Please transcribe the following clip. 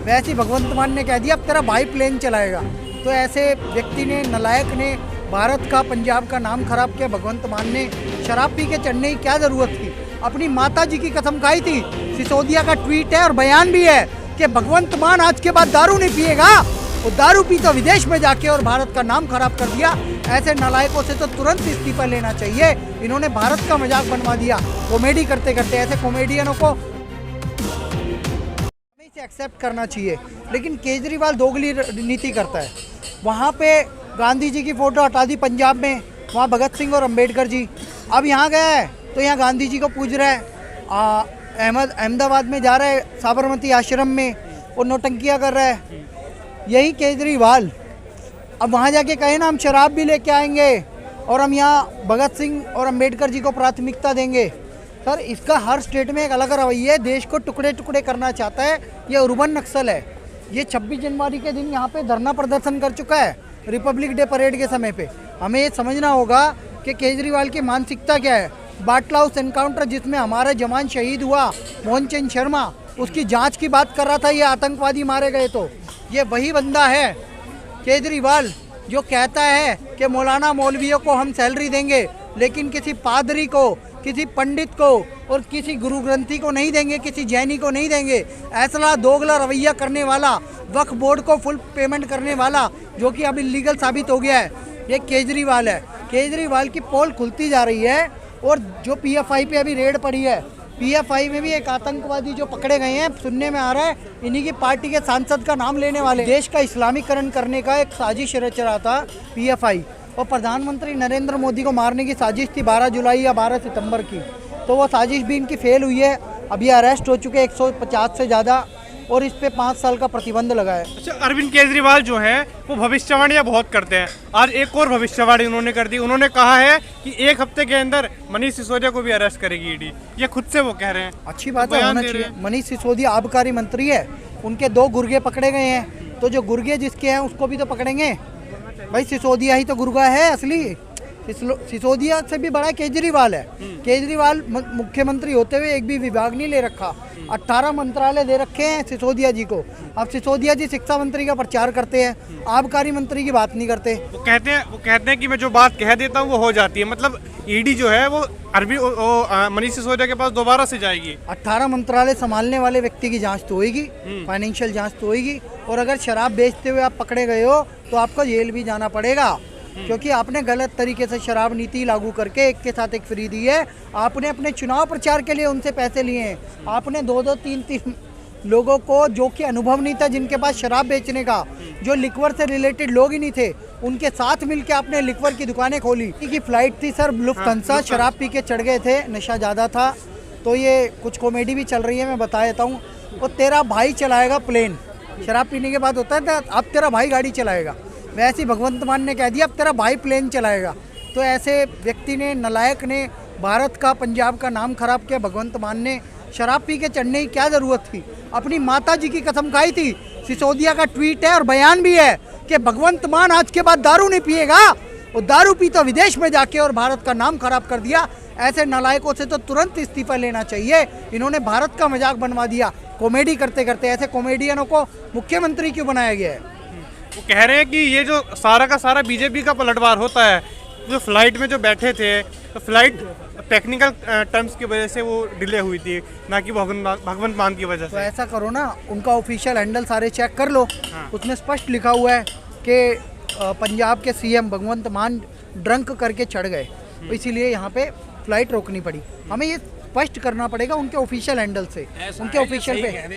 वैसे ही भगवंत मान ने कह दिया अब तेरा भाई प्लेन चलाएगा। तो ऐसे व्यक्ति ने, नलायक ने भारत का, पंजाब का नाम खराब किया। भगवंत मान ने शराब पी के चढ़ने की क्या जरूरत थी? अपनी माता जी की कसम खाई थी। सिसोदिया का ट्वीट है और बयान भी है कि भगवंत मान आज के बाद दारू नहीं पिएगा। वो दारू पी तो विदेश में जाके और भारत का नाम खराब कर दिया। ऐसे नालायकों से तो तुरंत इस्तीफा लेना चाहिए। इन्होंने भारत का मजाक बनवा दिया कॉमेडी करते करते। ऐसे कॉमेडियनों को इसे एक्सेप्ट करना चाहिए। लेकिन केजरीवाल दोगली नीति करता है। वहाँ पे गांधी जी की फोटो हटा दी पंजाब में, वहाँ भगत सिंह और अम्बेडकर जी। अब यहाँ गया है तो यहाँ गांधी जी को पूज रहा है। अहमदाबाद में जा रहा है साबरमती आश्रम में, वो नौटंकियाँ कर रहा है। यही केजरीवाल अब वहाँ जाके कहे ना हम शराब भी लेके आएंगे और हम यहाँ भगत सिंह और अम्बेडकर जी को प्राथमिकता देंगे। सर, इसका हर स्टेट में एक अलग रवैया है। देश को टुकड़े टुकड़े करना चाहता है। ये अर्बन नक्सल है। ये 26 जनवरी के दिन यहाँ पे धरना प्रदर्शन कर चुका है, रिपब्लिक डे परेड के समय पे। हमें ये समझना होगा कि केजरीवाल की मानसिकता क्या है। बाटला हाउस एनकाउंटर जिसमें हमारा जवान शहीद हुआ, मोहन चंद शर्मा, उसकी जांच की बात कर रहा था। ये आतंकवादी मारे गए। तो ये वही बंदा है केजरीवाल जो कहता है कि मौलाना मौलवियों को हम सैलरी देंगे, लेकिन किसी पादरी को, किसी पंडित को और किसी गुरु ग्रंथी को नहीं देंगे, किसी जैनी को नहीं देंगे। ऐसा दोगला रवैया करने वाला, वक्फ बोर्ड को फुल पेमेंट करने वाला, जो कि अब इलीगल साबित हो गया है, ये केजरीवाल है। केजरीवाल की पोल खुलती जा रही है। और जो पीएफआई पे अभी रेड पड़ी है, पीएफआई में भी एक आतंकवादी जो पकड़े गए हैं, सुनने में आ रहा है इन्हीं की पार्टी के सांसद का नाम लेने वाले। देश का इस्लामीकरण करने का एक साजिश रच रहा था पीएफआई, और प्रधानमंत्री नरेंद्र मोदी को मारने की साजिश थी 12 जुलाई या 12 सितंबर की। तो वो साजिश भी इनकी फेल हुई है। अभी अरेस्ट हो चुके 150 से ज़्यादा, और इस पे 5 साल का प्रतिबंध लगा है। अच्छा, अरविंद केजरीवाल जो है वो भविष्यवाणियां बहुत करते हैं। आज एक और भविष्यवाणी उन्होंने कर दी। उन्होंने कहा है कि 1 हफ्ते के अंदर मनीष सिसोदिया को भी अरेस्ट करेगी ईडी। ये खुद से वो कह रहे हैं। अच्छी बात है, होना चाहिए। मनीष सिसोदिया आबकारी मंत्री है, उनके 2 गुर्गे पकड़े गए हैं, तो जो गुर्गे जिसके हैं उसको भी तो पकड़ेंगे। भाई सिसोदिया ही तो गुर्गा है असली। सिसोदिया से भी बड़ा केजरीवाल है। केजरीवाल मुख्यमंत्री होते हुए एक भी विभाग नहीं ले रखा। 18 मंत्रालय दे रखे हैं सिसोदिया जी को। अब सिसोदिया जी शिक्षा मंत्री का प्रचार करते हैं, आबकारी मंत्री की बात नहीं करते। वो कहते हैं कि मैं जो बात कह देता हूँ वो हो जाती है। मतलब ईडी जो है वो मनीष सिसोदिया के पास दोबारा से जाएगी। 18 मंत्रालय संभालने वाले व्यक्ति की जांच तो होगी, फाइनेंशियल जांच तो होगी। और अगर शराब बेचते हुए आप पकड़े गए हो तो आपको जेल भी जाना पड़ेगा, क्योंकि आपने गलत तरीके से शराब नीति लागू करके एक के साथ एक फ्री दी है। आपने अपने चुनाव प्रचार के लिए उनसे पैसे लिए हैं। आपने 2-2, 3-3 लोगों को, जो कि अनुभव नहीं था जिनके पास शराब बेचने का, जो लिक्वर से रिलेटेड लोग ही नहीं थे, उनके साथ मिलकर आपने लिक्वर की दुकानें खोली। की फ्लाइट थी सर लुफ्थांसा, शराब पी के चढ़ गए थे, नशा ज़्यादा था। तो ये कुछ कॉमेडी भी चल रही है, मैं बता देता हूँ। वो तेरा भाई चलाएगा प्लेन, शराब पीने के बाद होता है अब तेरा भाई गाड़ी चलाएगा। वैसे ही भगवंत मान ने कह दिया अब तेरा भाई प्लेन चलाएगा। तो ऐसे व्यक्ति ने, नलायक ने भारत का, पंजाब का नाम खराब किया। भगवंत मान ने शराब पी के चढ़ने की क्या ज़रूरत थी? अपनी माता जी की कसम खाई थी। सिसोदिया का ट्वीट है और बयान भी है कि भगवंत मान आज के बाद दारू नहीं पिएगा। वो दारू पी तो विदेश में जाके और भारत का नाम खराब कर दिया। ऐसे नालायकों से तो तुरंत इस्तीफा लेना चाहिए। इन्होंने भारत का मजाक बनवा दिया कॉमेडी करते करते। ऐसे कॉमेडियनों को मुख्यमंत्री क्यों बनाया गया है? वो कह रहे हैं कि ये जो सारा का सारा बीजेपी का पलटवार होता है। जो फ्लाइट में जो बैठे थे, तो फ्लाइट टेक्निकल टर्म्स की वजह से वो डिले हुई थी, ना कि भगवंत मान की वजह से। तो ऐसा करो ना, उनका ऑफिशियल हैंडल सारे चेक कर लो। उसमें स्पष्ट लिखा हुआ है कि पंजाब के सीएम भगवंत मान ड्रंक करके चढ़ गए, तो इसीलिए यहाँ पे फ्लाइट रोकनी पड़ी। हमें ये स्पष्ट करना पड़ेगा उनके ऑफिशियल हैंडल से, उनके ऑफिशियल पे।